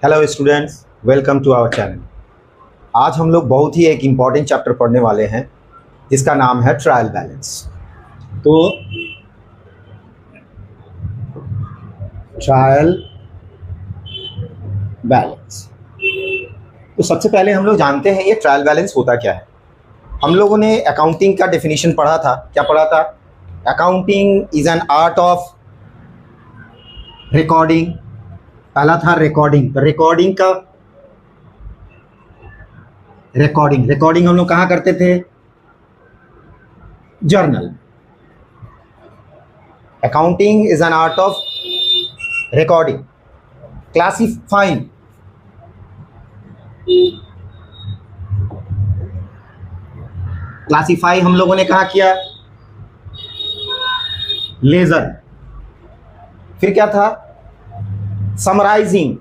Hello students, welcome to our channel. आज हम लोग बहुत ही एक इम्पॉर्टेंट चैप्टर पढ़ने वाले हैं जिसका नाम है ट्रायल बैलेंस। तो ट्रायल बैलेंस, तो सबसे पहले हम लोग जानते हैं ये ट्रायल बैलेंस होता क्या है। हम लोगों ने अकाउंटिंग का डेफिनेशन पढ़ा था। क्या पढ़ा था? Accounting is an art of recording. पहला था रिकॉर्डिंग। तो रिकॉर्डिंग हम लोग कहाँ करते थे? Journal. Accounting is an art of recording. Classifying, classify हम लोगों ने कहा किया लेजर। फिर क्या था? समराइजिंग।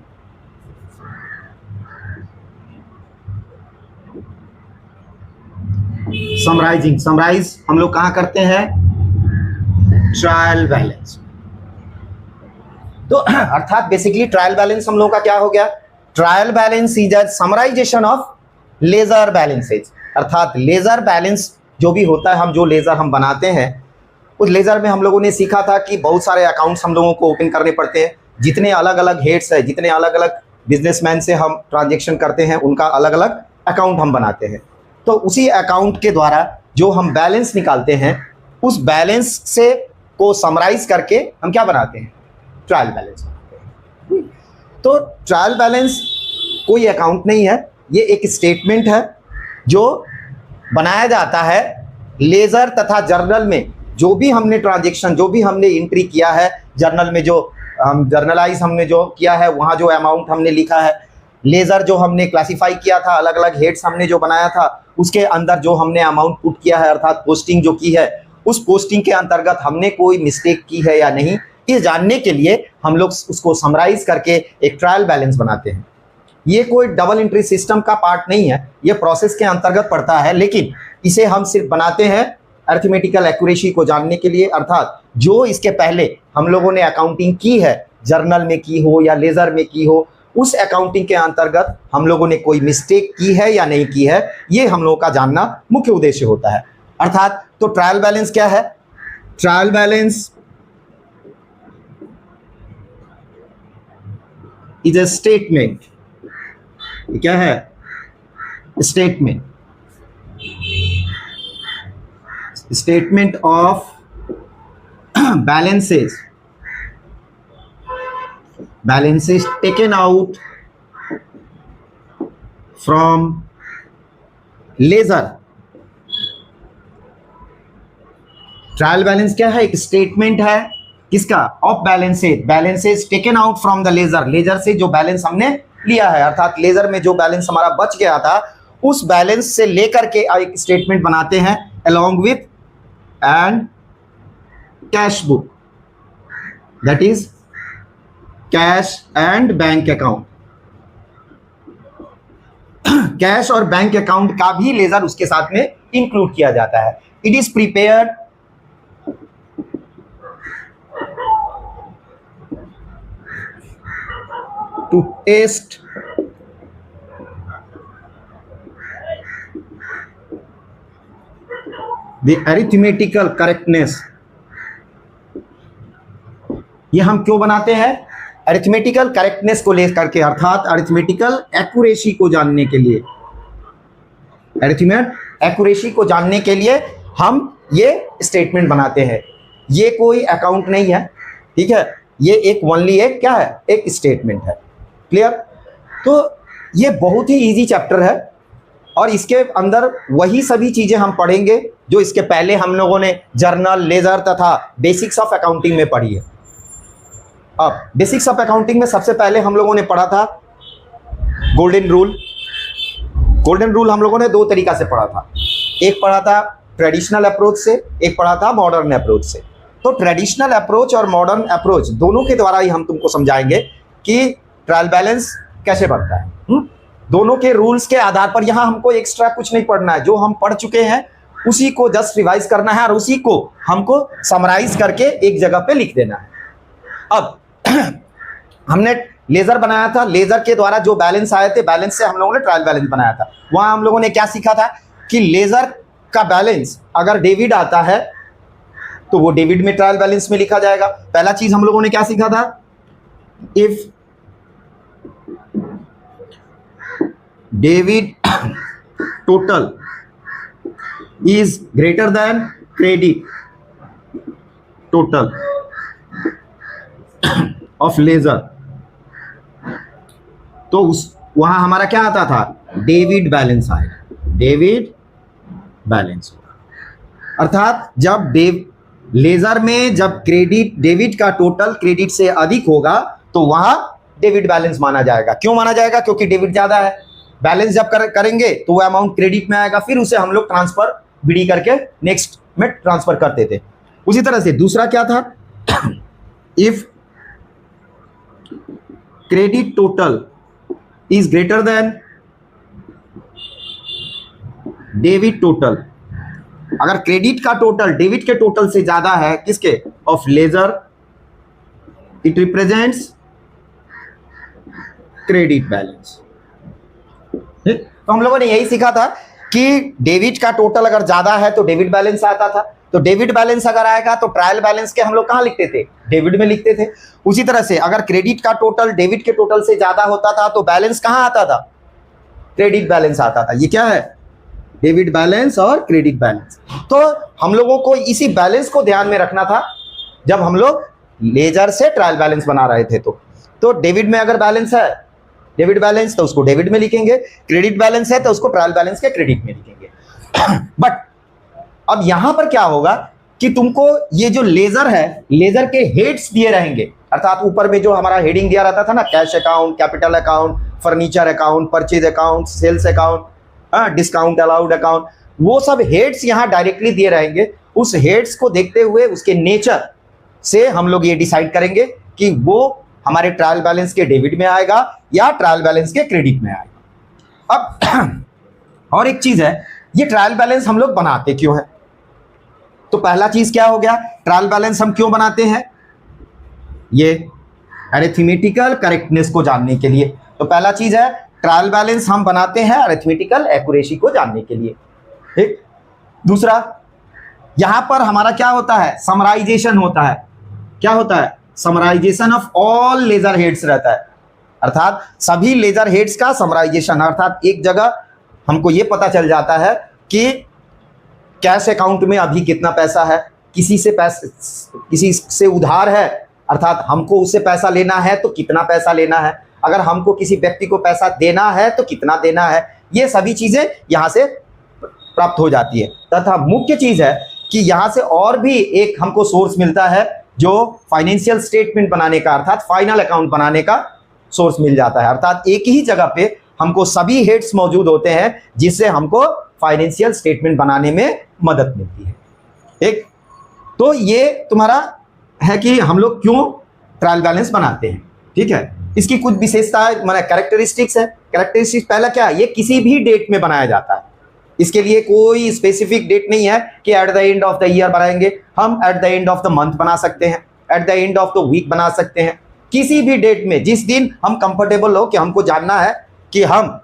समराइज हम लोग कहाँ करते हैं? Trial balance. तो अर्थात बेसिकली ट्रायल बैलेंस हम लोगों का क्या हो गया? Trial balance is a summarization of ledger balances. अर्थात लेजर बैलेंस जो भी होता है, हम जो लेजर हम बनाते हैं, उस लेजर में हम लोगों ने सीखा था कि बहुत सारे अकाउंट्स हम लोगों को ओपन करने पड़ते हैं। जितने अलग अलग हेड्स है, जितने अलग अलग बिजनेसमैन से हम ट्रांजेक्शन करते हैं, उनका अलग अलग अकाउंट हम बनाते हैं। तो उसी अकाउंट के द्वारा जो हम बैलेंस निकालते हैं, उस बैलेंस से को समराइज करके हम क्या बनाते हैं? Trial balance. तो ट्रायल बैलेंस कोई अकाउंट नहीं है, ये एक स्टेटमेंट है जो बनाया जाता है लेजर तथा जर्नल में। जो भी हमने ट्रांजेक्शन, जो भी हमने एंट्री किया है जर्नल में, जो हम जर्नलाइज हमने जो किया है, वहाँ जो अमाउंट हमने लिखा है, लेजर जो हमने क्लासिफाई किया था, अलग अलग हेड्स हमने जो बनाया था, उसके अंदर जो हमने अमाउंट पुट किया है, अर्थात पोस्टिंग जो की है, उस पोस्टिंग के अंतर्गत हमने कोई मिस्टेक की है या नहीं, ये जानने के लिए हम लोग उसको समराइज करके एक ट्रायल बैलेंस बनाते हैं। ये कोई डबल एंट्री सिस्टम का पार्ट नहीं है, ये प्रोसेस के अंतर्गत पड़ता है, लेकिन इसे हम सिर्फ बनाते हैं अरिथमेटिकल एक्यूरेसी को जानने के लिए। अर्थात जो इसके पहले हम लोगों ने अकाउंटिंग की है, जर्नल में की हो या लेजर में की हो, उस अकाउंटिंग के अंतर्गत हम लोगों ने कोई मिस्टेक की है या नहीं की है, ये हम लोगों का जानना मुख्य उद्देश्य होता है। अर्थात तो ट्रायल बैलेंस क्या है? Trial balance is a statement. क्या है? Statement of balances taken out from ledger। Trial balance क्या है? एक स्टेटमेंट है किसका? Of balances taken out from the ledger से जो बैलेंस हमने लिया है, अर्थात लेजर में जो बैलेंस हमारा बच गया था, उस बैलेंस से लेकर के एक स्टेटमेंट बनाते हैं along with and cash book, that is cash and bank account. Cash और बैंक अकाउंट का भी लेजर उसके साथ में इंक्लूड किया जाता है। It is prepared to test the arithmetical correctness. ये हम क्यों बनाते हैं? अरिथमेटिकल करेक्टनेस को लेकर के, अर्थात अरिथमेटिकल एक्यूरेसी को जानने के लिए। अरिथमेटिक एक्यूरेसी को जानने के लिए हम ये स्टेटमेंट बनाते हैं। ये कोई अकाउंट नहीं है, ठीक है, ये एक ओनली एक क्या है? एक स्टेटमेंट है। क्लियर? तो ये बहुत ही इजी चैप्टर है और इसके अंदर वही सभी चीजें हम पढ़ेंगे जो इसके पहले हम लोगों ने जर्नल, लेजर तथा बेसिक्स ऑफ अकाउंटिंग में पढ़ी है। अब बेसिक्स ऑफ अकाउंटिंग में सबसे पहले हम लोगों ने पढ़ा था गोल्डन रूल। गोल्डन रूल हम लोगों ने दो तरीका से पढ़ा था। एक पढ़ा था ट्रेडिशनल अप्रोच से, एक पढ़ा था मॉडर्न अप्रोच से। तो ट्रेडिशनल अप्रोच और मॉडर्न अप्रोच दोनों के द्वारा ही हम तुमको समझाएंगे कि ट्रायल बैलेंस कैसे बनता है। दोनों के रूल्स के आधार पर यहाँ हमको एक्स्ट्रा कुछ नहीं पढ़ना है, जो हम पढ़ चुके हैं उसी को जस्ट रिवाइज करना है और उसी को हमको समराइज करके एक जगह पे लिख देना है। अब हमने लेजर बनाया था, लेजर के द्वारा जो बैलेंस आए थे, बैलेंस से हम लोगों ने ट्रायल बैलेंस बनाया था। वहां हम लोगों ने क्या सीखा था कि लेजर का बैलेंस अगर डेविड आता है तो वो डेविड में ट्रायल बैलेंस में लिखा जाएगा। पहला चीज हम लोगों ने क्या सीखा था, इफ डेविड total is greater than credit total of ledger, तो उस वहां हमारा क्या आता था, डेविड बैलेंस आएगा, डेविड बैलेंस होगा। अर्थात जब लेजर में जब क्रेडिट डेबिट का टोटल क्रेडिट से अधिक होगा तो वहां डेबिट बैलेंस माना जाएगा। क्यों माना जाएगा, क्योंकि डेबिट ज्यादा है। बैलेंस जब करेंगे तो वो अमाउंट क्रेडिट में आएगा, फिर उसे हम लोग ट्रांसफर बीडी करके नेक्स्ट में ट्रांसफर करते थे। उसी तरह से दूसरा क्या था, if credit total is greater than debit total, अगर क्रेडिट का टोटल डेबिट के टोटल से ज्यादा है, किसके, of ledger, it represents credit balance. तो हम लोगों ने यही सीखा था कि डेबिट का टोटल अगर ज्यादा है तो डेबिट बैलेंस आता था, तो डेबिट बैलेंस अगर आएगा तो ट्रायल बैलेंस के हम लोग कहां लिखते थे, डेबिट में लिखते थे। उसी तरह से अगर क्रेडिट का टोटल डेबिट के टोटल से ज्यादा होता था तो बैलेंस कहां आता था, क्रेडिट बैलेंस आता था। ये क्या है, डेबिट बैलेंस और क्रेडिट बैलेंस। तो हम लोगों को इसी बैलेंस को ध्यान में रखना था जब हम लोग लेजर से ट्रायल बैलेंस बना रहे थे। तो डेबिट में अगर बैलेंस है, डेबिट बैलेंस, तो उसको डेबिट में लिखेंगे, क्रेडिट बैलेंस है तो उसको ट्रायल बैलेंस के क्रेडिट में लिखेंगे। बट अब यहां पर क्या होगा कि तुमको ये जो लेजर है, लेजर के हेड्स दिए रहेंगे, अर्थात ऊपर में जो हमारा हेडिंग दिया रहता था ना, cash account, capital account, furniture account, purchase account, sales account, discount allowed account, वो सब हेड्स यहां डायरेक्टली दिए रहेंगे। उस हेड्स को देखते हुए उसके नेचर से हम लोग ये डिसाइड करेंगे कि वो हमारे ट्रायल बैलेंस के डेबिट में आएगा या ट्रायल बैलेंस के क्रेडिट में आएगा। अब और एक चीज है, ये ट्रायल बैलेंस हम लोग बनाते क्यों है, तो पहला चीज क्या हो गया, ट्रायल बैलेंस हम क्यों बनाते हैं, ये अरिथमेटिकल करेक्टनेस को जानने के लिए। तो पहला चीज है, ट्रायल बैलेंस हम बनाते हैं अरिथमेटिकल एक्यूरेसी को जानने के लिए। ठीक, दूसरा यहां पर हमारा क्या होता है, समराइजेशन होता है। क्या होता है, summarization of all ledger heads रहता है, अर्थात सभी लेजर हेड्स का समराइजेशन, अर्थात एक जगह हमको ये पता चल जाता है कि कैश अकाउंट में अभी कितना पैसा है, किसी से उधार है, अर्थात हमको उससे पैसा लेना है तो कितना पैसा लेना है, अगर हमको किसी व्यक्ति को पैसा देना है तो कितना देना है, ये सभी चीजें यहां से प्राप्त हो जाती है। तथा मुख्य चीज है कि यहां से और भी एक हमको सोर्स मिलता है जो फाइनेंशियल स्टेटमेंट बनाने का, अर्थात फाइनल अकाउंट बनाने का सोर्स मिल जाता है। अर्थात एक ही जगह पे हमको सभी हेड्स मौजूद होते हैं जिससे हमको फाइनेंशियल स्टेटमेंट बनाने में मदद मिलती है। एक तो ये तुम्हारा है कि हम लोग क्यों ट्रायल बैलेंस बनाते हैं। ठीक है, इसकी कुछ विशेषताएं माने कैरेक्टरिस्टिक्स है। कैरेक्टरिस्टिक्स पहला क्या है, ये किसी भी डेट में बनाया जाता है, इसके लिए कोई स्पेसिफिक डेट नहीं है कि at the end of the year बनाएंगे, हम at the end of the month बना सकते हैं, at the end of the week बना सकते हैं, किसी भी डेट में जिस दिन हम कंफर्टेबल हो कि हमको जानना है कि हम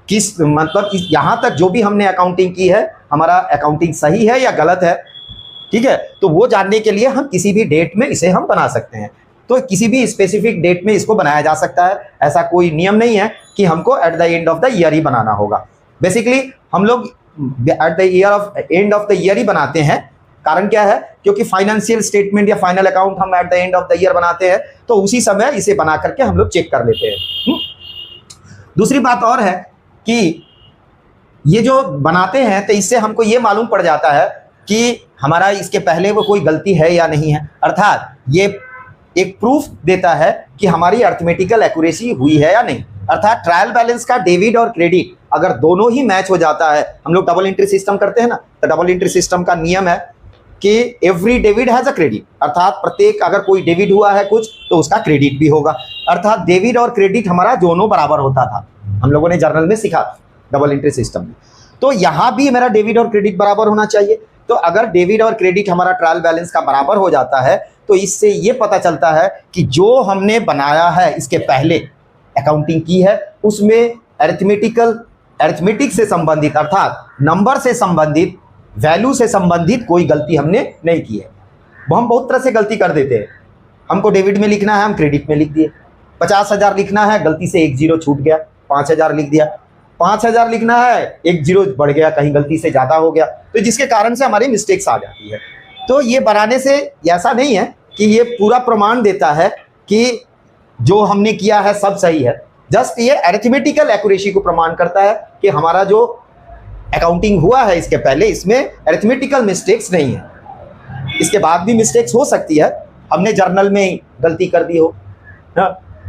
किस मतलब यहां तक जो भी हमने अकाउंटिंग की है हमारा अकाउंटिंग सही है या गलत है। ठीक है, तो वो जानने के लिए हम किसी भी डेट में इसे हम बना सकते हैं। तो किसी भी स्पेसिफिक डेट में इसको बनाया जा सकता है, ऐसा कोई नियम नहीं है कि हमको at the end of the year ही बनाना होगा। बेसिकली हम लोग at the end of the year ही बनाते हैं। कारण क्या है, क्योंकि फाइनेंशियल स्टेटमेंट या फाइनल अकाउंट हम at the end of the year बनाते हैं, तो उसी समय इसे बना करके हम लोग चेक कर लेते हैं। दूसरी बात और है कि ये जो बनाते हैं तो इससे हमको ये मालूम पड़ जाता है कि हमारा इसके पहले वो कोई गलती है या नहीं है, अर्थात ये एक प्रूफ देता है कि हमारी अरिथमेटिकल एक्यूरेसी हुई है या नहीं। अर्थात ट्रायल बैलेंस का डेबिट और क्रेडिट अगर दोनों ही मैच हो जाता है, हम लोग डबल एंट्री सिस्टम करते हैं ना, तो डबल एंट्री सिस्टम का नियम है कि every debit has a credit, अर्थात प्रत्येक अगर कोई डेबिट हुआ है कुछ तो उसका क्रेडिट भी होगा। अर्थात डेबिट और क्रेडिट हमारा दोनों बराबर होता था, हम लोगों ने जर्नल में सीखा डबल एंट्री सिस्टम में। तो यहां भी मेरा डेबिट और क्रेडिट बराबर होना चाहिए। तो अगर डेबिट और क्रेडिट हमारा ट्रायल बैलेंस का बराबर हो जाता है तो इससे ये पता चलता है कि जो हमने बनाया है इसके पहले अकाउंटिंग की है उसमें अरिथमेटिक से संबंधित अर्थात नंबर से संबंधित, वैल्यू से संबंधित कोई गलती हमने नहीं की है। वो हम बहुत तरह से गलती कर देते हैं। हमको डेबिट में लिखना है, हम क्रेडिट में लिख दिए। 50,000 लिखना है, गलती से एक जीरो छूट गया, 5,000 लिख दिया। 5,000 लिखना है, एक जीरो बढ़ गया, कहीं गलती से ज़्यादा हो गया, तो जिसके कारण से हमारी मिस्टेक्स आ जाती है। तो ये बनाने से ऐसा नहीं है कि ये पूरा प्रमाण देता है कि जो हमने किया है सब सही है, जस्ट ये अरिथमेटिकल एक्यूरेसी को प्रमाण करता है कि हमारा जो अकाउंटिंग हुआ है इसके पहले, इसमें अरिथमेटिकल मिस्टेक्स नहीं है। इसके बाद भी मिस्टेक्स हो सकती है, हमने जर्नल में गलती कर दी हो,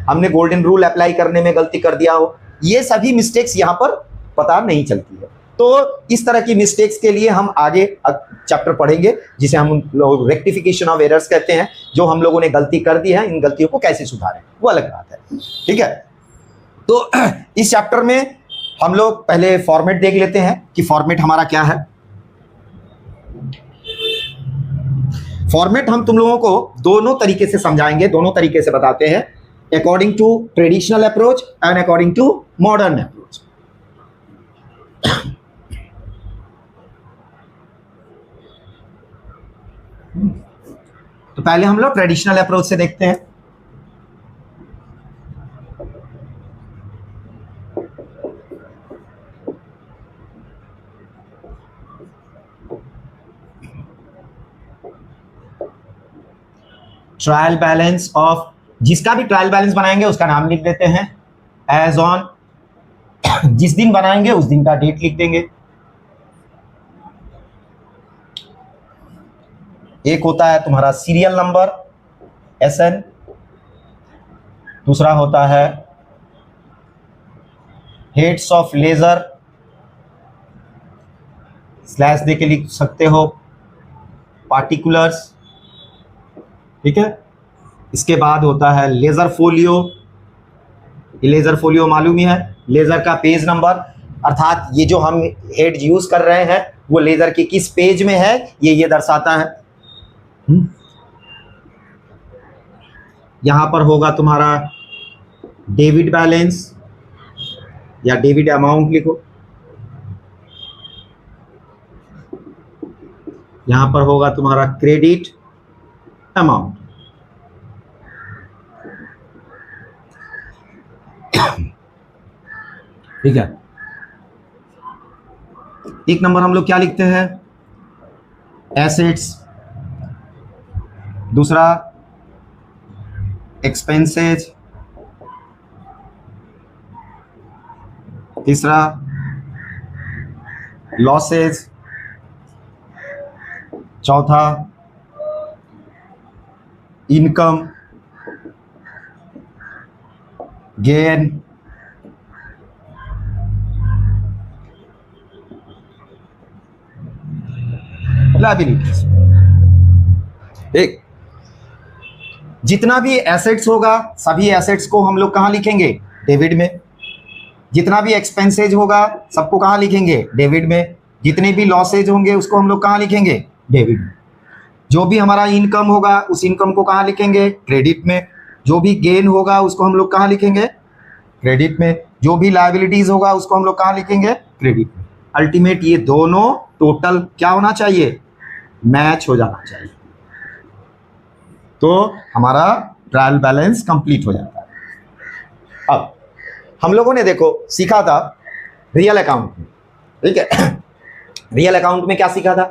हमने गोल्डन रूल अप्लाई करने में गलती कर दिया हो, ये सभी मिस्टेक्स यहाँ पर पता नहीं चलती है। तो इस तरह की मिस्टेक्स के लिए हम आगे चैप्टर पढ़ेंगे जिसे हम लोग रेक्टिफिकेशन ऑफ एरर्स कहते हैं। जो हम लोगों ने गलती कर दी है, इन गलतियों को कैसे सुधारें, वो अलग बात है। ठीक है, तो इस चैप्टर में हम लोग पहले फॉर्मेट देख लेते हैं कि फॉर्मेट हमारा क्या है। फॉर्मेट हम तुम लोगों को दोनों तरीके से समझाएंगे, दोनों तरीके से बताते हैं, according to traditional approach and according to modern approach. तो पहले हम लोग ट्रेडिशनल अप्रोच से देखते हैं। ट्रायल बैलेंस ऑफ, जिसका भी ट्रायल बैलेंस बनाएंगे उसका नाम लिख देते हैं एज ऑन, जिस दिन बनाएंगे उस दिन का डेट लिख देंगे। एक होता है तुम्हारा सीरियल नंबर SN, दूसरा होता है हेड्स ऑफ लेजर, स्लैश दे के लिख सकते हो, पार्टिकुलर्स। ठीक है, इसके बाद होता है लेजर फोलियो, लेजर फोलियो मालूम ही है, लेजर का पेज नंबर, अर्थात ये जो हम हेड यूज कर रहे हैं वो लेजर के किस पेज में है ये दर्शाता है। यहां पर होगा तुम्हारा डेबिट बैलेंस या डेबिट अमाउंट लिखो, यहां पर होगा तुम्हारा क्रेडिट अमाउंट। ठीक है, एक नंबर हम लोग क्या लिखते हैं, एसेट्स, दूसरा एक्सपेंसेज, तीसरा लॉसेज, चौथा इनकम, गेन, लायबिलिटीज। एक जितना भी एसेट्स होगा सभी एसेट्स को हम लोग कहाँ लिखेंगे, डेबिट में। जितना भी एक्सपेंसेज होगा सबको कहाँ लिखेंगे, डेबिट में। जितने भी लॉसेज होंगे उसको हम लोग कहाँ लिखेंगे, डेबिट में। जो भी हमारा इनकम होगा उस इनकम को कहाँ लिखेंगे, क्रेडिट में। जो भी गेन होगा उसको हम लोग कहाँ लिखेंगे, क्रेडिट में। जो भी लायबिलिटीज होगा उसको हम लोग कहाँ लिखेंगे, क्रेडिट में। अल्टीमेट ये दोनों टोटल क्या होना चाहिए, मैच हो जाना चाहिए, तो हमारा ट्रायल बैलेंस कंप्लीट हो जाता है। अब हम लोगों ने देखो सीखा था रियल अकाउंट में, ठीक है। रियल अकाउंट में क्या सीखा था,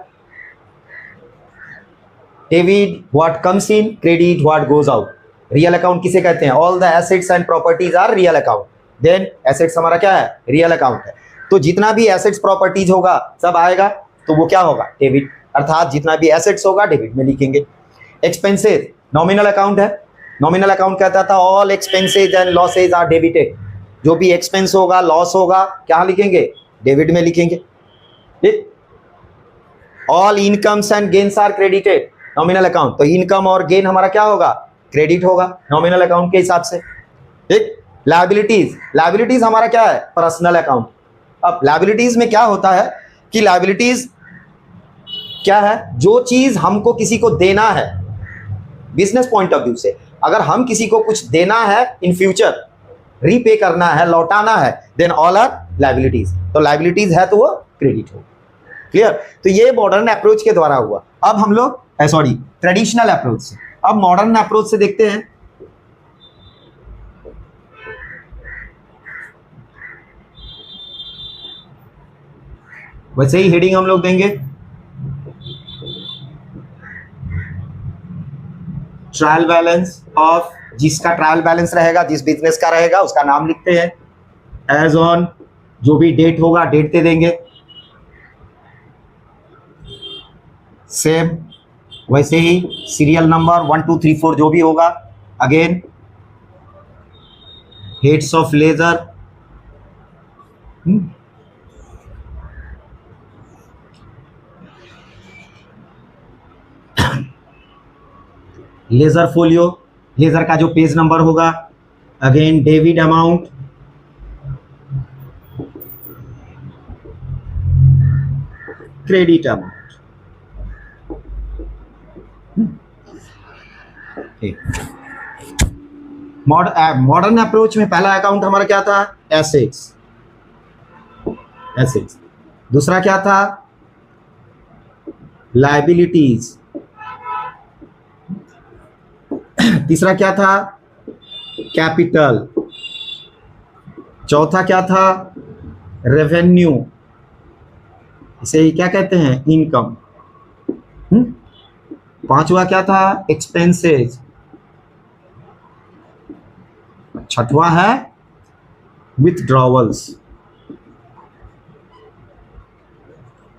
debit what comes in, credit what goes out. Real account किसे कहते हैं, all the assets and properties are real account. Then assets हमारा क्या है, रियल अकाउंट है। तो जितना भी एसेट्स प्रॉपर्टीज होगा सब आएगा, तो वो क्या होगा, डेबिट, अर्थात जितना भी एसेट्स होगा डेबिट में लिखेंगे। एक्सपेंसेस नॉमिनल अकाउंट है, नॉमिनल अकाउंट कहता था all expenses and losses are debited. जो भी एक्सपेंस होगा, लॉस होगा, क्या लिखेंगे, डेबिट में लिखेंगे। ठीक, all incomes and gains are credited, nominal account. तो इनकम और गेन हमारा क्या होगा, क्रेडिट होगा नॉमिनल अकाउंट के हिसाब से। ठीक, लायबिलिटीज, लायबिलिटीज हमारा क्या है, पर्सनल अकाउंट। अब लायबिलिटीज में क्या होता है कि लायबिलिटीज क्या है, जो चीज हमको किसी को देना है, बिजनेस पॉइंट ऑफ व्यू से अगर हम किसी को कुछ देना है इन फ्यूचर, रीपे करना है, लौटाना है, देन ऑल आर लायबिलिटीज। तो लायबिलिटीज है तो वो क्रेडिट हो। क्लियर? तो ये मॉडर्न अप्रोच के द्वारा हुआ। अब हम लोग ट्रेडिशनल अप्रोच से, अब मॉडर्न अप्रोच से देखते हैं। वैसे ही हेडिंग हम लोग देंगे, ट्रायल बैलेंस ऑफ, जिसका ट्रायल बैलेंस रहेगा, जिस बिजनेस का रहेगा उसका नाम लिखते हैं, एज ऑन, जो भी डेट होगा डेट दे देंगे, सेम वैसे ही सीरियल नंबर 1 2 3 4 जो भी होगा, again heads of ledger, ledger folio, ledger का जो पेज नंबर होगा, again debit amount, credit amount. Modern approach में पहला अकाउंट हमारा क्या था? एसेट्स। एसेट्स। दूसरा क्या था? लायबिलिटीज। तीसरा क्या था? कैपिटल। चौथा क्या था? रेवेन्यू, इसे ही क्या कहते हैं? इनकम। पांचवा क्या था? एक्सपेंसेस। छठवां है विथड्रॉवल्स।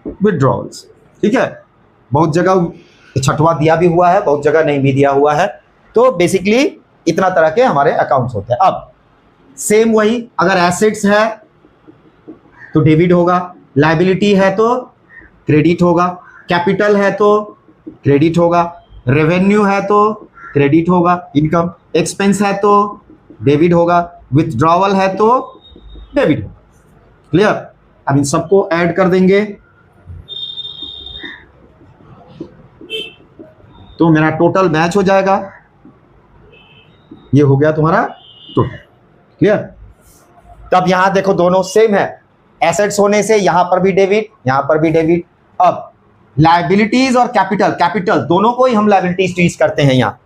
विथड्रॉवल्स, ठीक है। बहुत जगह छठवां दिया भी हुआ है, बहुत जगह नहीं भी दिया हुआ है। तो बेसिकली इतना तरह के हमारे अकाउंट्स होते हैं। अब सेम वही, अगर एसेट्स है तो डेबिट होगा, लायबिलिटी है तो क्रेडिट होगा, कैपिटल है तो क्रेडिट होगा, रेवेन्यू है तो क्रेडिट होगा, इनकम, एक्सपेंस है तो डेबिट होगा, विथड्रॉवल है तो डेबिट होगा। क्लियर? अब इन सबको ऐड कर देंगे तो मेरा टोटल मैच हो जाएगा। ये हो गया तुम्हारा टोटल। क्लियर? तब यहां देखो दोनों सेम है, एसेट्स होने से यहां पर भी डेबिट, यहां पर भी डेबिट। अब लायबिलिटीज और कैपिटल, कैपिटल दोनों को ही हम लायबिलिटीज ट्रीट करते हैं। यहाँ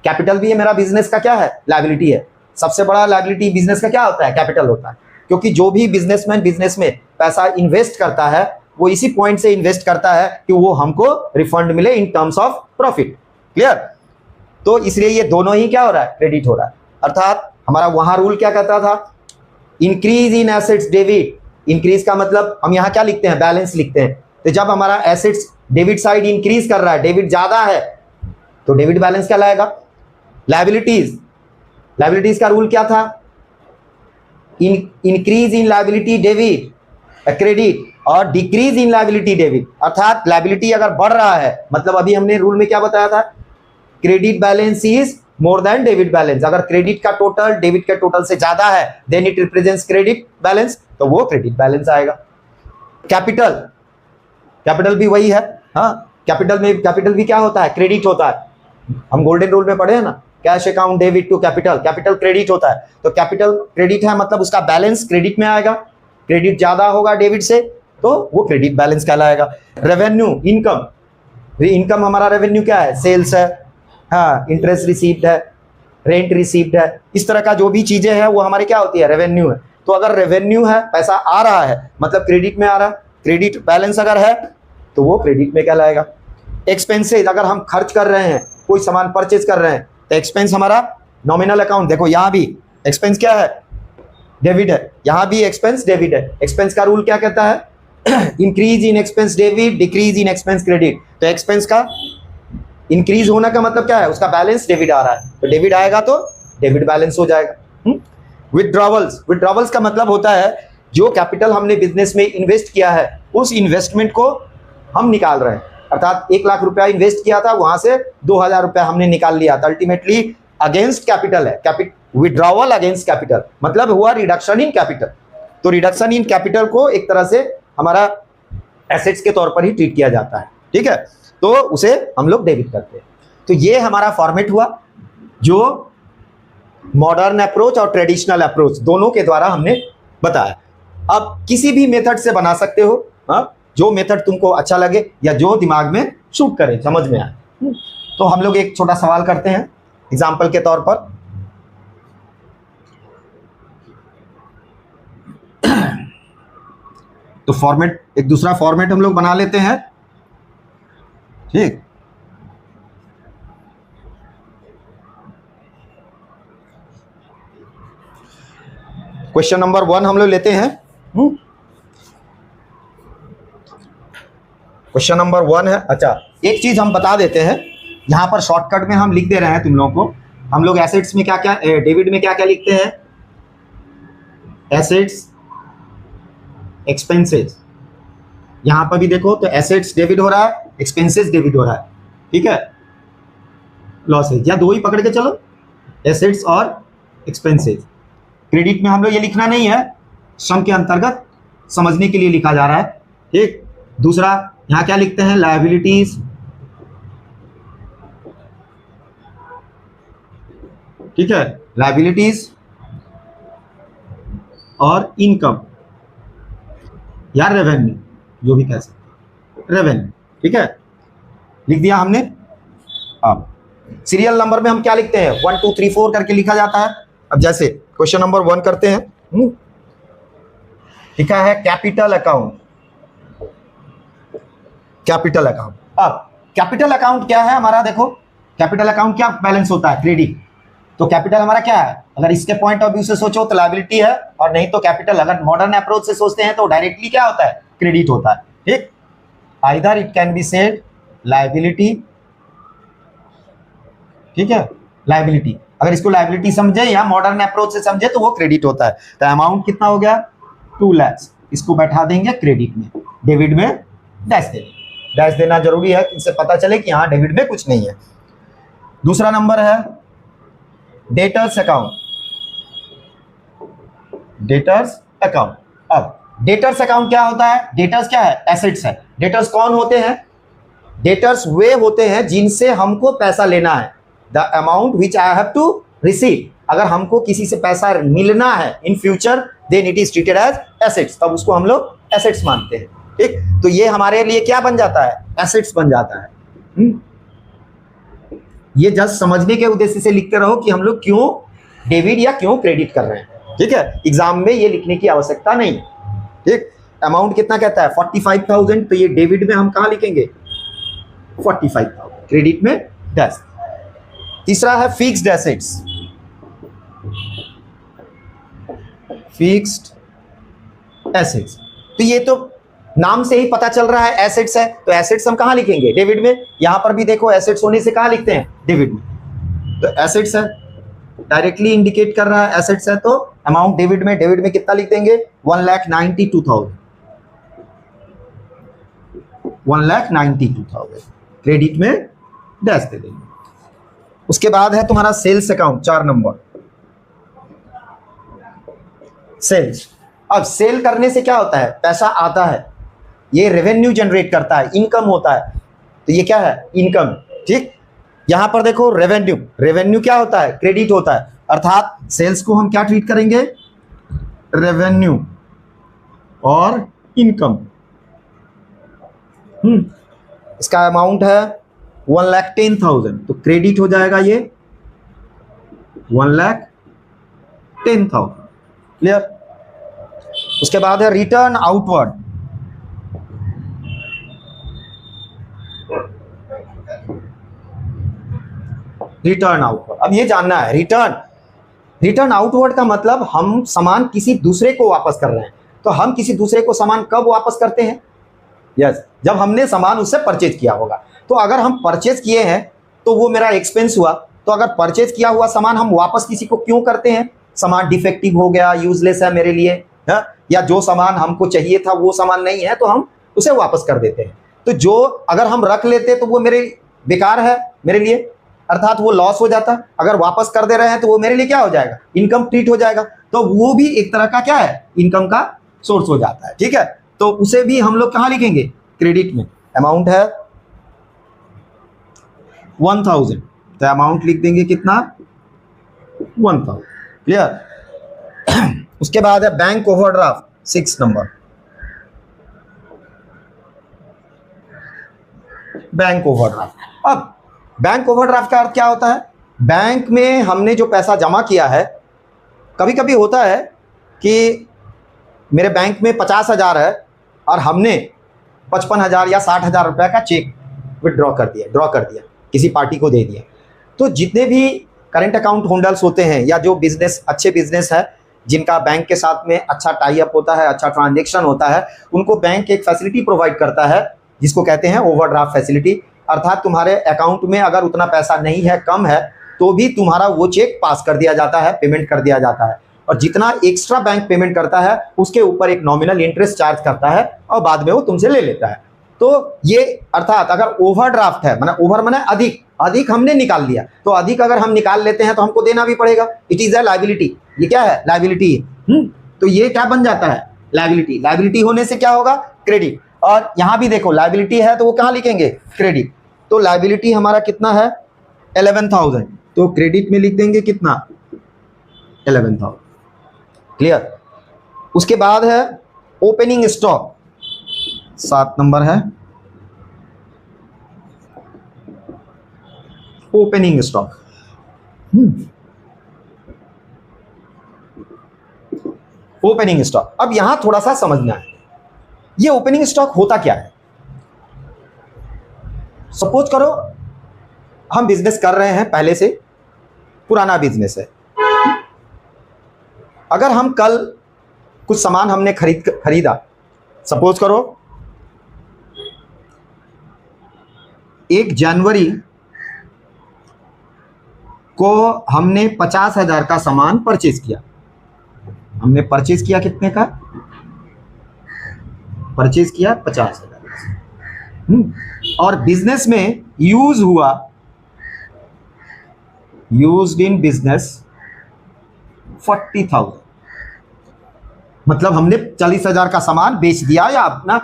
कैपिटल भी है मेरा बिजनेस का क्या है? लायबिलिटी है। सबसे बड़ा लायबिलिटी बिजनेस का क्या होता है? कैपिटल होता है। क्योंकि जो भी बिजनेसमैन बिजनेस में पैसा इन्वेस्ट करता है वो इसी पॉइंट से इन्वेस्ट करता है कि वो हमको रिफंड मिले in terms of profit. Clear? तो इसलिए ये दोनों ही क्या हो रहा है? क्रेडिट हो रहा है। अर्थात हमारा वहां रूल क्या कहता था? Increase in assets debit. Increase का मतलब हम यहाँ क्या लिखते हैं? बैलेंस लिखते हैं। तो जब हमारा एसेट्स डेबिट साइड इंक्रीज कर रहा है, डेबिट ज्यादा है, तो डेबिट बैलेंस क्या लाएगा? लायबिलिटीज, लायबिलिटीज का रूल क्या था? Increase in liability debit credit और डिक्रीज इन लायबिलिटी डेबिट। अर्थात लायबिलिटी अगर बढ़ रहा है, मतलब अभी हमने रूल में क्या बताया था? Credit balance is more than debit balance. अगर क्रेडिट का टोटल डेबिट के टोटल से ज्यादा है then it represents credit balance, तो वो क्रेडिट बैलेंस आएगा। कैपिटल, कैपिटल भी वही है। हाँ, कैपिटल में, कैपिटल भी क्या होता है? क्रेडिट होता है। हम गोल्डन रूल में पढ़े हैं ना, cash account debit to capital, capital credit होता है। तो कैपिटल क्रेडिट है मतलब उसका बैलेंस क्रेडिट में आएगा। क्रेडिट ज्यादा होगा डेबिट से तो वो क्रेडिट बैलेंस कहलाएगा। रेवेन्यू, इनकम, इनकम हमारा रेवेन्यू क्या है? सेल्स है, हाँ, इंटरेस्ट रिसीव्ड है, रेंट रिसीव्ड है, इस तरह का जो भी चीजें हैं वो हमारे क्या होती है? रेवेन्यू है। तो अगर रेवेन्यू है, पैसा आ रहा है मतलब क्रेडिट में आ रहा है, क्रेडिट बैलेंस अगर है तो वो क्रेडिट में कहलाएगा। एक्सपेंसेस, अगर हम खर्च कर रहे हैं, कोई सामान परचेज कर रहे हैं, तो एक्सपेंस हमारा नॉमिनल अकाउंट, देखो यहाँ भी एक्सपेंस क्या है? डेबिट है, यहाँ भी एक्सपेंस डेबिट है। एक्सपेंस का रूल क्या कहता है? Increase in expense debit, decrease in expense credit. तो एक्सपेंस का इंक्रीज होने का मतलब क्या है? उसका बैलेंस डेबिट आ रहा है, तो डेबिट आएगा तो डेबिट बैलेंस हो जाएगा। विथड्रॉवल्स, विथड्रॉवल्स का मतलब होता है जो कैपिटल हमने बिजनेस में इन्वेस्ट किया है उस इन्वेस्टमेंट को हम निकाल रहे हैं। अर्थात 1 लाख रुपया इन्वेस्ट किया था, वहां से 2000 रुपया हमने निकाल लिया था। अल्टीमेटली अगेंस्ट कैपिटल है, विथड्रॉवल अगेंस्ट कैपिटल मतलब हुआ रिडक्शन इन कैपिटल। तो रिडक्शन इन कैपिटल को एक तरह से हमारा एसेट्स के तौर पर ही ट्रीट किया जाता है। ठीक है, तो उसे हम लोग डेबिट करते हैं। तो ये हमारा फॉर्मेट हुआ जो मॉडर्न अप्रोच और ट्रेडिशनल अप्रोच दोनों के द्वारा हमने बताया। अब किसी भी मेथड से बना सकते हो, जो मेथड तुमको अच्छा लगे या जो दिमाग में शूट करे, समझ में आए। तो हम लोग एक छोटा सवाल करते हैं एग्जाम्पल के तौर पर। तो फॉर्मेट, एक दूसरा फॉर्मेट हम लोग बना लेते हैं, ठीक। क्वेश्चन नंबर 1 हम लोग लेते हैं। क्वेश्चन नंबर 1 है, अच्छा एक चीज हम बता देते हैं, यहां पर शॉर्टकट में हम लिख दे रहे हैं तुम लोगों को। हम लोग एसेट्स में क्या क्या, डेबिट में क्या क्या लिखते हैं, एसेट्स एक्सपेंसेस। यहां पर भी देखो तो एसेट्स डेबिट हो रहा है, एक्सपेंसेस डेबिट हो रहा है, ठीक है। लॉसेज या दो ही पकड़ के चलो, एसेट्स और एक्सपेंसेस। क्रेडिट में हम लोग ये लिखना नहीं है, सम के अंतर्गत समझने के लिए लिखा जा रहा है, ठीक। दूसरा यहां क्या लिखते हैं, लायबिलिटीज, ठीक है, लायबिलिटीज और इनकम या रेवेन्यू, जो भी कह सकते, रेवेन्यू, ठीक है, लिख दिया हमने। अब सीरियल नंबर में हम क्या लिखते हैं, 1 2 3 4 करके लिखा जाता है। अब जैसे क्वेश्चन नंबर 1 करते हैं, लिखा है कैपिटल अकाउंट, कैपिटल अकाउंट। अब कैपिटल अकाउंट क्या है हमारा, देखो कैपिटल अकाउंट क्या बैलेंस होता है, क्रेडिट। तो कैपिटल हमारा क्या है, अगर इसके पॉइंट ऑफ व्यू से सोचो तो लायबिलिटी है, और नहीं तो कैपिटल अगर मॉडर्न अप्रोच से सोचते हैं तो डायरेक्टली क्या होता है, क्रेडिट होता है, ठीक। Either it can be said liability, ठीक है, लायबिलिटी। अगर इसको लायबिलिटी समझे या मॉडर्न अप्रोच से समझे तो वो क्रेडिट होता है। तो अमाउंट कितना हो गया, 2 लाख, इसको बैठा देंगे क्रेडिट में, डेबिट में डैश देना जरूरी है, इससे पता चले कि हाँ डेबिट में कुछ नहीं है। दूसरा नंबर है डेटर्स अकाउंट, डेटर्स अकाउंट। अब डेटर्स अकाउंट क्या होता है, डेटर्स क्या है, एसेट्स है। डेटर्स कौन होते हैं, डेटर्स वे होते हैं जिनसे हमको पैसा लेना है, the amount which I have to receive. अगर हमको किसी से पैसा मिलना है in future, then it is treated as assets, तब उसको हम लोग एसेट्स मानते हैं, ठीक। तो ये हमारे लिए क्या बन जाता है, एसेट्स बन जाता है। ये जस्ट समझने के उद्देश्य से लिखते रहो कि हम लोग क्यों डेबिट या क्यों क्रेडिट कर रहे हैं, ठीक है। एग्जाम में ये लिखने की आवश्यकता नहीं है, ठीक। अमाउंट कितना कहता है, 45,000, तो ये डेबिट में हम कहाँ लिखेंगे, 45,000, क्रेडिट में 10। तीसरा है फिक्स्ड एसेट्स, फिक्स्ड एसेट्स। तो ये तो नाम से ही पता चल रहा है एसेट्स है, तो एसेट्स हम कहाँ लिखेंगे, डेबिट में। यहां पर भी देखो एसेट्स होने से कहाँ लिखते हैं, डेबिट में। तो एसेट्स है, डायरेक्टली इंडिकेट कर रहा है एसेट्स है, तो अमाउंट डेबिट में, डेबिट में कितना लिख देंगे, 1,92,000, 1,92,000, क्रेडिट में डैश दे देंगे। उसके बाद है तुम्हारा सेल्स अकाउंट, 4 नंबर, सेल्स। अब सेल करने से क्या होता है, पैसा आता है, ये रेवेन्यू जनरेट करता है, इनकम होता है, तो ये क्या है, इनकम, ठीक। यहां पर देखो रेवेन्यू, रेवेन्यू क्या होता है, क्रेडिट होता है, अर्थात सेल्स को हम क्या ट्रीट करेंगे, रेवेन्यू और इनकम। इसका अमाउंट है 1,10,000, तो क्रेडिट हो जाएगा ये 1,10,000, क्लियर। उसके बाद है रिटर्न आउटवर्ड, रिटर्न आउटवर्ड। अब ये जानना है रिटर्न आउटवर्ड का मतलब हम सामान किसी दूसरे को वापस कर रहे हैं। तो हम किसी दूसरे को सामान कब वापस करते हैं, यस, जब हमने सामान उससे परचेज किया होगा। तो अगर हम परचेज किए हैं तो वो मेरा एक्सपेंस हुआ। तो अगर परचेज किया हुआ सामान हम वापस किसी को क्यों करते हैं, सामान डिफेक्टिव हो गया, यूजलेस है मेरे लिए, है? या जो सामान हमको चाहिए था वो सामान नहीं है, तो हम उसे वापस कर देते हैं। तो जो अगर हम रख लेते तो वो मेरे बेकार है मेरे लिए, अर्थात वो लॉस हो जाता। अगर वापस कर दे रहे हैं तो वो मेरे लिए क्या हो जाएगा, इनकम ट्रीट हो जाएगा। तो वो भी एक तरह का क्या है, इनकम का सोर्स हो जाता है, ठीक है। तो उसे भी हम लोग कहाँ लिखेंगे, क्रेडिट में। अमाउंट है 1000, तो अमाउंट लिख देंगे कितना 1000। क्लियर। उसके बाद है bank overdraft 6 number. Bank overdraft. अब बैंक ओवरड्राफ्ट का अर्थ क्या होता है? बैंक में हमने जो पैसा जमा किया है, कभी कभी होता है कि मेरे बैंक में 50,000 है और हमने 55,000 या 60,000 रुपये का चेक ड्रॉ कर दिया, किसी पार्टी को दे दिया। तो जितने भी करंट अकाउंट होल्डर्स होते हैं या जो अच्छे बिजनेस है, जिनका बैंक के साथ में अच्छा टाई अप होता है, अच्छा ट्रांजेक्शन होता है, उनको बैंक एक फैसिलिटी प्रोवाइड करता है जिसको कहते हैं ओवरड्राफ्ट फैसिलिटी। अर्थात तुम्हारे अकाउंट में अगर उतना पैसा नहीं है, कम है, तो भी तुम्हारा वो चेक पास कर दिया जाता है, पेमेंट कर दिया जाता है, और जितना एक्स्ट्रा बैंक पेमेंट करता है उसके ऊपर एक नॉमिनल इंटरेस्ट चार्ज करता है और बाद में वो तुमसे ले लेता है। तो ये अर्थात अगर ओवरड्राफ्ट है, माने ओवर माने अधिक हमने निकाल लिया, तो अधिक अगर हम निकाल लेते हैं तो हमको देना भी पड़ेगा। It is a liability. ये क्या है? लायबिलिटी। तो ये क्या बन जाता है? लायबिलिटी। लायबिलिटी होने से क्या होगा? क्रेडिट। और यहां भी देखो लायबिलिटी है तो वो कहां लिखेंगे? क्रेडिट। तो लायबिलिटी हमारा कितना है? 11,000, तो क्रेडिट में लिख देंगे कितना? 11,000। क्लियर। उसके बाद है ओपनिंग स्टॉक 7 नंबर है। Opening stock. Opening stock. अब यहां थोड़ा सा समझना है, ये ओपनिंग स्टॉक होता क्या है? सपोज करो हम बिजनेस कर रहे हैं, पहले से पुराना बिजनेस है। अगर हम कल कुछ सामान हमने खरीदा, सपोज करो 1 जनवरी को हमने 50,000 का सामान परचेज किया। हमने परचेज किया कितने का? परचेज किया 50,000। और बिजनेस में यूज हुआ, यूज्ड इन बिजनेस 40,000। मतलब हमने 40,000 का सामान बेच दिया या अपना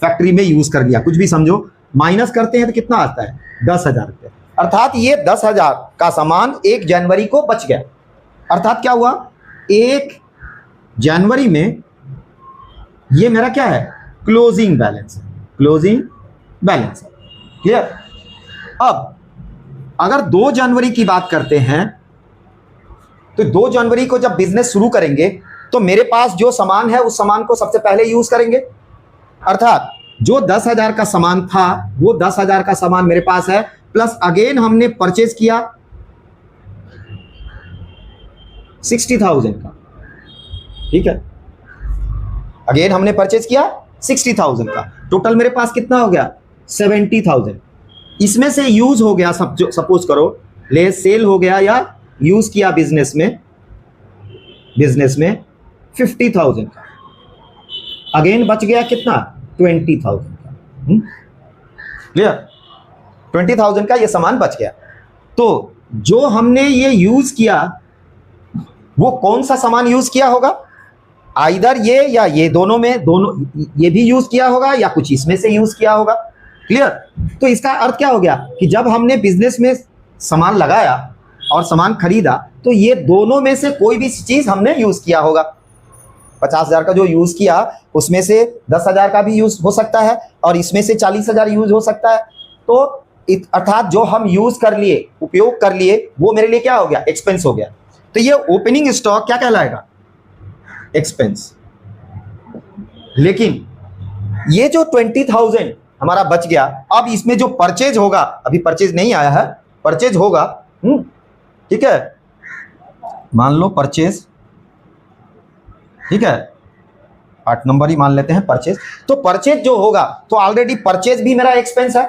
फैक्ट्री में यूज कर लिया, कुछ भी समझो। माइनस करते हैं तो कितना आता है? 10,000 रुपये। अर्थात ये 10,000 का सामान 1 जनवरी को बच गया। अर्थात क्या हुआ? 1 जनवरी में ये मेरा क्या है? क्लोजिंग बैलेंस है। क्लोजिंग बैलेंस है। क्लियर। अब अगर 2 जनवरी की बात करते हैं, तो 2 जनवरी को जब बिजनेस शुरू करेंगे तो मेरे पास जो सामान है उस सामान को सबसे पहले यूज करेंगे। अर्थात जो 10,000 का सामान था वो 10,000 का सामान मेरे पास है, प्लस अगेन हमने परचेज किया 60,000 का। ठीक है, अगेन हमने परचेज किया 60,000 का। टोटल मेरे पास कितना हो गया? 70,000। इसमें से यूज हो गया, सपोज करो ले सेल हो गया या यूज किया बिजनेस में 50,000 का। अगेन बच गया कितना? 20,000 का। क्लियर। 20,000 का ये सामान बच गया। तो जो हमने ये यूज किया वो कौन सा सामान यूज किया होगा? आइदर ये या ये, दोनों में, दोनों ये भी यूज किया होगा या कुछ इसमें से यूज किया होगा। क्लियर। तो इसका अर्थ क्या हो गया कि जब हमने बिजनेस में सामान लगाया और सामान खरीदा तो ये दोनों में से कोई भी चीज हमने यूज किया होगा। 50,000 का जो यूज किया उसमें से 10,000 का भी यूज हो सकता है और इसमें से 40,000 यूज हो सकता है। तो अर्थात जो हम यूज कर लिए, उपयोग कर लिए, वो मेरे लिए क्या हो गया? एक्सपेंस हो गया। तो ये ओपनिंग स्टॉक क्या कहलाएगा? एक्सपेंस। लेकिन ये जो 20,000 हमारा बच गया, अब इसमें जो परचेज होगा, अभी परचेज नहीं आया है, परचेज होगा। ठीक है, मान लो परचेज, ठीक है, 8 नंबर ही मान लेते हैं परचेज। तो परचेज जो होगा, तो ऑलरेडी परचेज भी मेरा एक्सपेंस है।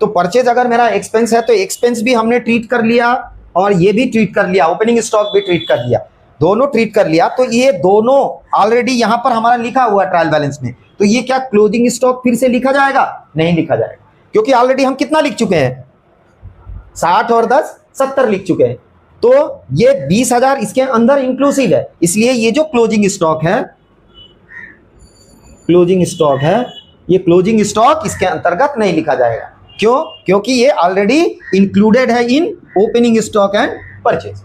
तो परचेज अगर मेरा एक्सपेंस है तो एक्सपेंस भी हमने ट्रीट कर लिया और ये भी ट्रीट कर लिया, ओपनिंग स्टॉक भी ट्रीट कर लिया, दोनों ट्रीट कर लिया। तो ये दोनों ऑलरेडी यहां पर हमारा लिखा हुआ है ट्रायल बैलेंस में। तो ये क्या क्लोजिंग स्टॉक फिर से लिखा जाएगा? नहीं लिखा जाएगा, क्योंकि ऑलरेडी हम कितना लिख चुके हैं? 60 और 10 70 लिख चुके हैं। तो ये 20,000 इसके अंदर इंक्लूसिव है, इसलिए ये जो क्लोजिंग स्टॉक है, ये क्लोजिंग स्टॉक इसके अंतर्गत नहीं लिखा जाएगा। क्यों? क्योंकि ये ऑलरेडी इंक्लूडेड है इन opening stock and purchase.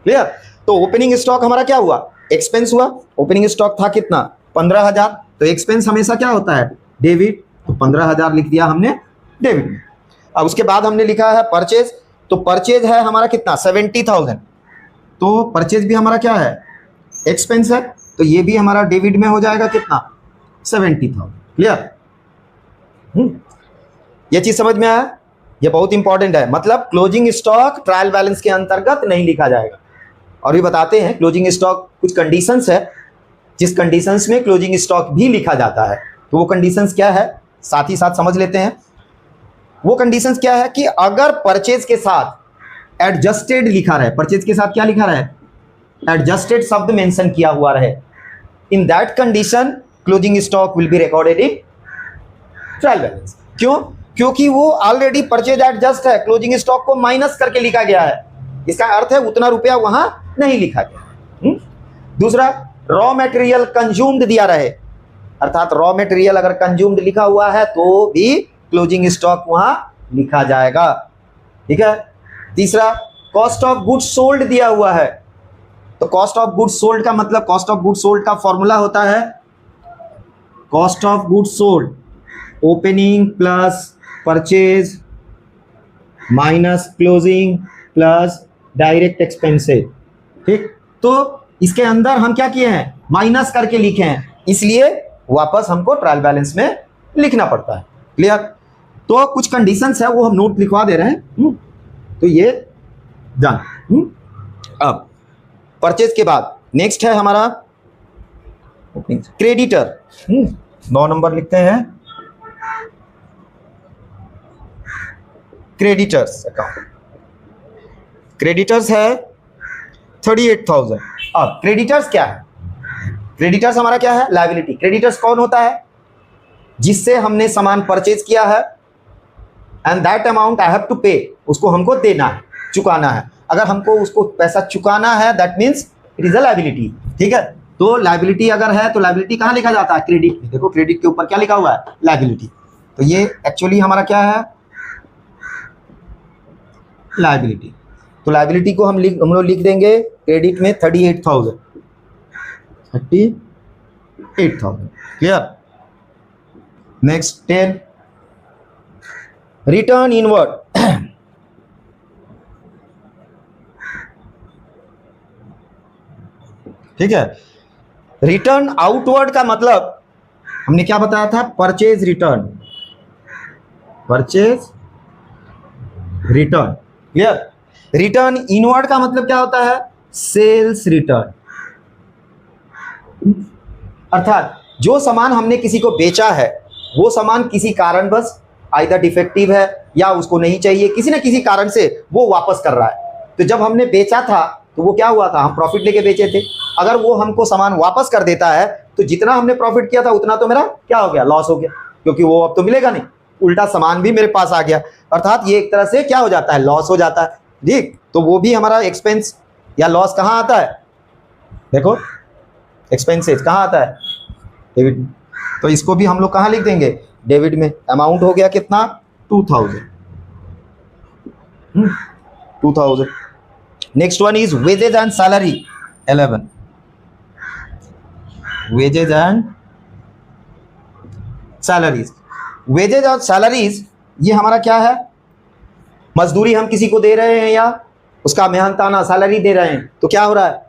Clear? तो ओपनिंग स्टॉक हमारा क्या हुआ? एक्सपेंस हुआ। ओपनिंग स्टॉक था कितना? 15,000। तो एक्सपेंस हमेशा क्या होता है? डेबिट। तो 15,000 लिख दिया हमने डेबिट में। अब उसके बाद हमने लिखा है परचेज। तो परचेज है हमारा कितना? 70,000। तो परचेज भी हमारा क्या है? एक्सपेंस है। तो ये भी हमारा डेबिट में हो जाएगा कितना? 70,000। क्लियर? ये चीज समझ में आया? ये बहुत इंपॉर्टेंट है। मतलब क्लोजिंग स्टॉक ट्रायल बैलेंस के अंतर्गत नहीं लिखा जाएगा। और भी बताते हैं क्लोजिंग स्टॉक कुछ कंडीशंस है, जिस कंडीशंस में क्लोजिंग स्टॉक भी लिखा जाता है। तो वो कंडीशंस क्या है, साथ ही साथ समझ लेते हैं। वो कंडीशंस क्या है कि अगर परचेज के साथ एडजस्टेड लिखा रहे, परचेज के साथ क्या लिखा रहे? एडजस्टेड शब्द मेंशन किया हुआ रहे, in that condition closing stock will be recorded in trial balance. क्यों? क्योंकि वो ऑलरेडी परचेज एडजस्ट है, क्लोजिंग स्टॉक को माइनस करके लिखा गया है। इसका अर्थ है उतना रुपया वहां नहीं लिखा गया। दूसरा, रॉ मटेरियल कंज्यूम्ड दिया रहे, अर्थात रॉ मटेरियल अगर कंज्यूम्ड लिखा हुआ है तो भी क्लोजिंग स्टॉक वहां लिखा जाएगा। ठीक है? तीसरा, कॉस्ट ऑफ गुड्स सोल्ड दिया हुआ है। तो कॉस्ट ऑफ गुड्स सोल्ड का मतलब, कॉस्ट ऑफ गुड्स सोल्ड का फॉर्मूला होता है cost of goods sold opening plus purchase minus closing plus direct expenses. ठीक? तो इसके अंदर हम क्या किए हैं? माइनस करके लिखे हैं, इसलिए वापस हमको ट्रायल बैलेंस में लिखना पड़ता है। क्लियर? तो कुछ कंडीशंस है वो हम नोट लिखवा दे रहे हैं। तो ये जान। अब परचेज के बाद नेक्स्ट है हमारा क्रेडिटर। 9 नंबर लिखते हैं, क्रेडिटर्स अकाउंट। क्रेडिटर्स है 38,000। अब क्रेडिटर्स क्या है? क्रेडिटर्स हमारा क्या है? लायबिलिटी। क्रेडिटर्स कौन होता है? जिससे हमने सामान परचेज किया है and that amount I have to pay, उसको हमको देना है, चुकाना है। अगर हमको उसको पैसा चुकाना है that means it is a liability. ठीक है? तो लायबिलिटी अगर है तो लायबिलिटी कहाँ लिखा जाता है? क्रेडिट में। देखो क्रेडिट के ऊपर क्या लिखा हुआ है? लायबिलिटी। तो ये एक्चुअली हमारा क्या है? लायबिलिटी। तो लायबिलिटी को हम लोग लिख देंगे क्रेडिट में 38,000। 38,000। क्लियर? Next 10, return inward. ठीक है? रिटर्न आउटवर्ड का मतलब हमने क्या बताया था? Purchase return, purchase return. Clear? Return inward का मतलब क्या होता है? Sales return. अर्थात जो सामान हमने किसी को बेचा है वो सामान किसी कारणवश आइदर डिफेक्टिव है या उसको नहीं चाहिए, किसी ना किसी कारण से वो वापस कर रहा है। तो जब हमने बेचा था तो वो क्या हुआ था? हम प्रॉफिट लेके बेचे थे। अगर वो हमको सामान वापस कर देता है तो जितना हमने प्रॉफिट किया था उतना तो मेरा क्या हो गया? लॉस हो गया, क्योंकि वो अब तो मिलेगा नहीं, उल्टा सामान भी मेरे पास आ गया। अर्थात ये एक तरह से क्या हो जाता है? लॉस हो जाता है। ठीक? तो वो भी हमारा एक्सपेंस या लॉस कहाँ आता है? देखो एक्सपेंसेस कहाँ आता है? डेबिट में। तो इसको भी हम लोग कहाँ लिख देंगे? डेबिट में। अमाउंट हो गया कितना? 2,000। 2,000। Next one is wages and salary 11। Wages and salaries. Wages और सैलरीज ये हमारा क्या है? मजदूरी हम किसी को दे रहे हैं या उसका मेहनताना सैलरी दे रहे हैं, तो क्या हो रहा है?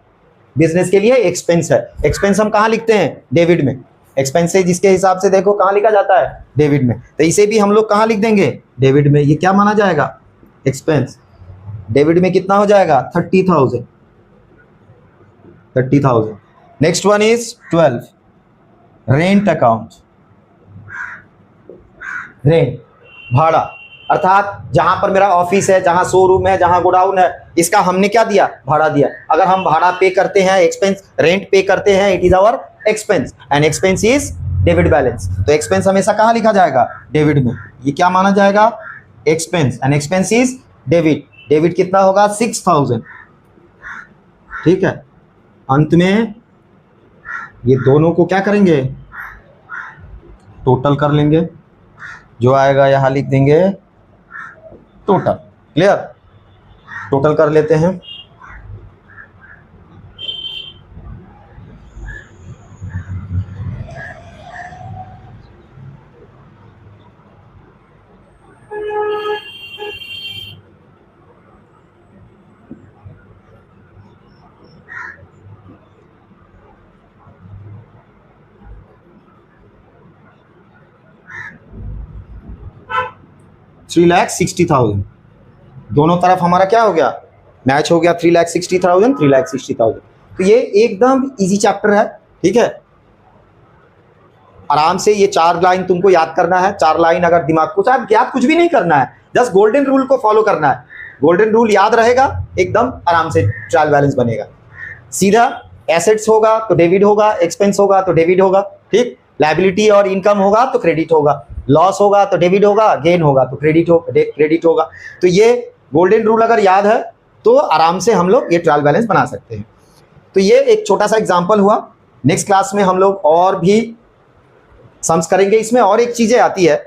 बिजनेस के लिए एक्सपेंस है। एक्सपेंस हम कहाँ लिखते हैं? डेबिट में। एक्सपेंसेस जिसके हिसाब से देखो कहाँ लिखा जाता है? डेबिट में। तो इसे भी हम लोग कहाँ लिख देंगे? डेबिट में। ये क्या माना जाएगा? एक्सपेंस। डेबिट में कितना हो जाएगा? 30,000। 30,000। Next one is 12, rent account. Rent, भाड़ा। अर्थात जहां पर मेरा ऑफिस है, जहां शोरूम है, जहां गोडाउन है, इसका हमने क्या दिया? भाड़ा दिया। अगर हम भाड़ा पे करते हैं, एक्सपेंस रेंट पे करते हैं, it is our expense and expense is debit balance. तो एक्सपेंस हमेशा कहाँ लिखा जाएगा? डेबिट में। ये क्या माना जाएगा? Expense and expense is debit. Debit कितना होगा? 6,000। ठीक है? अंत में ये दोनों को क्या करेंगे? टोटल कर लेंगे। जो आएगा यहाँ लिख देंगे टोटल। क्लियर? टोटल कर लेते हैं। $3,60,000 दोनों तरफ हमारा क्या हो गया, मैच हो गया। 3,60,000 3,60,000। तो ये एकदम इजी चैप्टर है। ठीक है, आराम से ये 4 लाइन तुमको याद करना है। 4 लाइन अगर दिमाग को याद कुछ भी नहीं करना है, जस्ट गोल्डन रूल को फॉलो करना है। गोल्डन रूल याद रहेगा, एकदम आराम से ट्रायल बैलेंस बनेगा। सीधा एसेट्स होगा तो डेबिट होगा, एक्सपेंस होगा तो डेबिट होगा। ठीक, लायबिलिटी और इनकम होगा तो क्रेडिट होगा, लॉस होगा तो डेबिट होगा, गेन होगा तो क्रेडिट होगा। तो ये गोल्डन रूल अगर याद है तो आराम से हम लोग ये ट्रायल बैलेंस बना सकते हैं। तो ये एक छोटा सा एग्जांपल हुआ। नेक्स्ट क्लास में हम लोग और भी सम्स करेंगे। इसमें और एक चीजें आती है,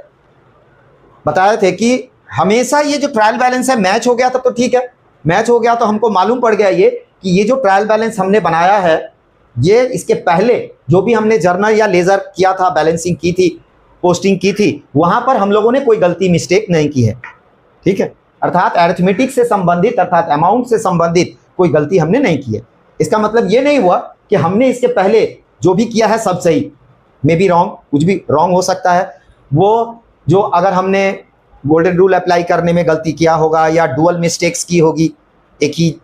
बताए थे कि हमेशा ये जो ट्रायल बैलेंस है मैच हो गया तब तो ठीक है, मैच हो गया तो हमको मालूम पड़ गया ये कि ये जो ट्रायल बैलेंस हमने बनाया है, ये इसके पहले जो भी हमने जर्नल या लेजर किया था, बैलेंसिंग की थी, पोस्टिंग की थी, वहां पर हम लोगों ने कोई गलती मिस्टेक नहीं की है। ठीक है, अर्थात अरिथमेटिक से संबंधित, अर्थात अमाउंट से संबंधित कोई गलती हमने नहीं की है। इसका मतलब ये नहीं हुआ कि हमने इसके पहले जो भी किया है सब सही, मे बी रॉन्ग, कुछ भी रॉन्ग हो सकता है। वो जो अगर हमने गोल्डन रूल अप्लाई करने में गलती किया होगा या डुअल मिस्टेक्स की होगी, एक ही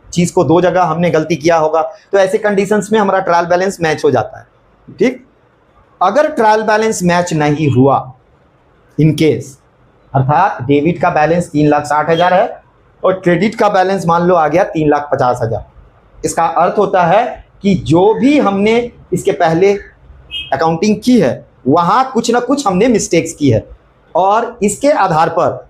चीज को 2 जगह हमने गलती किया होगा, तो ऐसे कंडीशंस में हमारा ट्रायल बैलेंस मैच हो जाता है। ठीक, अगर ट्रायल बैलेंस मैच नहीं हुआ इन केस, अर्थात डेबिट का बैलेंस 3,60,000 है और क्रेडिट का बैलेंस मान लो आ गया 3,50,000, इसका अर्थ होता है कि जो भी हमने इसके पहले अकाउंटिंग की है वहां कुछ ना कुछ हमने मिस्टेक्स की है और इसके आधार पर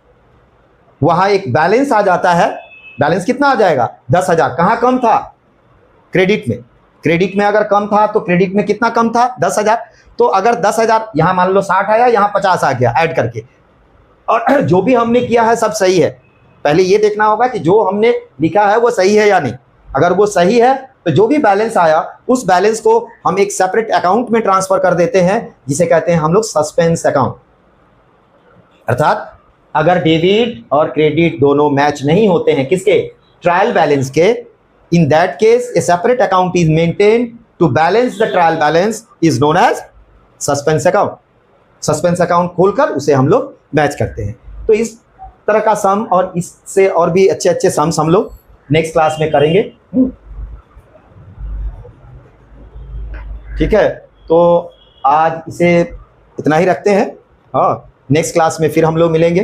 वहां एक बैलेंस आ जाता है। बैलेंस कितना आ जाएगा? 10,000। कहां कम था? क्रेडिट में। क्रेडिट में अगर कम था तो क्रेडिट में कितना कम था? 10,000। तो अगर 10,000 यहां मान लो 60 आया, यहां 50 आ गया ऐड करके, और जो भी हमने किया है सब सही है। पहले ये देखना होगा कि जो हमने लिखा है वो सही है या नहीं। अगर वो सही है तो जो भी बैलेंस आया उस बैलेंस को हम एक सेपरेट अकाउंट में ट्रांसफर कर देते हैं, जिसे कहते हैं हम लोग सस्पेंस अकाउंट। अर्थात अगर डेबिट और क्रेडिट दोनों मैच नहीं होते हैं किसके? ट्रायल बैलेंस के, in that case a separate account is maintain to balance the trial balance, is known as suspense account. Suspense account खोलकर उसे हम लोग मैच करते हैं। तो इस तरह का सम और इससे और भी अच्छे अच्छे सम्स हम लोग नेक्स्ट क्लास में करेंगे। ठीक है, तो आज इसे इतना ही रखते हैं। हाँ, नेक्स्ट क्लास में फिर हम लोग मिलेंगे।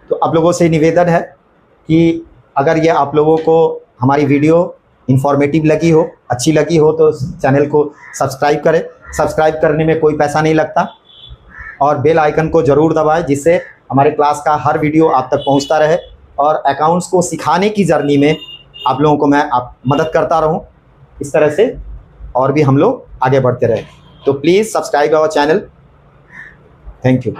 तो आप लोगों से निवेदन है कि अगर ये आप लोगों को हमारी वीडियो इंफॉर्मेटिव लगी हो, अच्छी लगी हो, तो चैनल को सब्सक्राइब करें। सब्सक्राइब करने में कोई पैसा नहीं लगता और बेल आइकन को ज़रूर दबाएं, जिससे हमारे क्लास का हर वीडियो आप तक पहुंचता रहे और अकाउंट्स को सिखाने की जर्नी में आप लोगों को मैं मदद करता रहूं। इस तरह से और भी हम लोग आगे बढ़ते रहें। तो please subscribe our channel. Thank you.